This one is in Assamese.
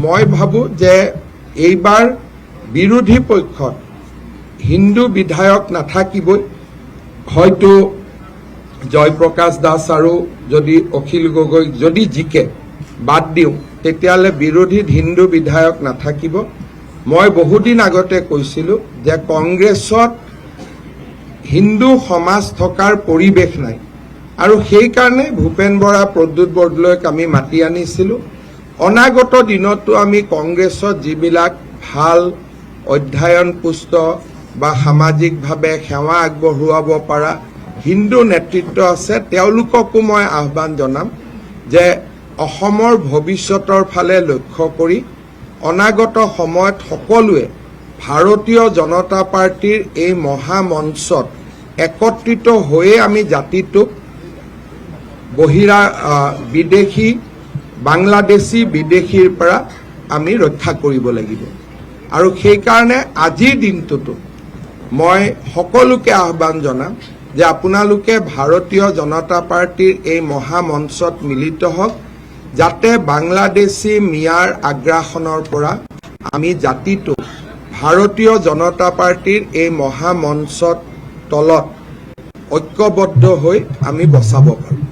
মই ভাবো যে এইবাৰ বিৰোধী পক্ষত হিন্দু বিধায়ক নাথাকিবই, হয়তো জয়প্ৰকাশ দাস আৰু যদি অখিল গগৈ যদি জিকে বাদ দিওঁ তেতিয়াহ'লে বিৰোধীত হিন্দু বিধায়ক নাথাকিব। মই বহুদিন আগতে কৈছিলোঁ যে কংগ্ৰেছত হিন্দু সমাজ থকাৰ পৰিৱেশ নাই, আৰু সেইকাৰণে ভূপেন বৰা প্ৰদ্যুৎ বৰদলৈক আমি মাতি আনিছিলোঁ। অনাগত দিনতো আমি কংগ্ৰেছত যিবিলাক ভাল অধ্যয়নপুষ্ট বা সামাজিকভাৱে সেৱা আগবঢ়োৱাব পৰা হিন্দু নেতৃত্ব আছে, তেওঁলোককো মই আহ্বান জনাম যে অসমৰ ভৱিষ্যতৰ ফালে লক্ষ্য কৰি অনাগত সময়ত সকলোৱে ভাৰতীয় জনতা পাৰ্টিৰ এই মহামঞ্চত একত্ৰিত হৈয়ে আমি জাতিটোক বিদেশী বাংলাদেশী বিদেশীৰ পৰা আমি ৰক্ষা কৰিব লাগিব। আৰু সেইকাৰণে আজিৰ দিনটোতো মই সকলোকে আহ্বান জনাম যে আপোনালোকে ভাৰতীয় জনতা পাৰ্টিৰ এই মহামঞ্চত মিলিত হওক, যাতে বাংলাদেশী মিয়াৰ আগ্ৰাসনৰ পৰা আমি জাতিটোক ভাৰতীয় জনতা পাৰ্টিৰ এই মহামঞ্চত তলত ঐক্যবদ্ধ হৈ আমি বচাব পাৰোঁ।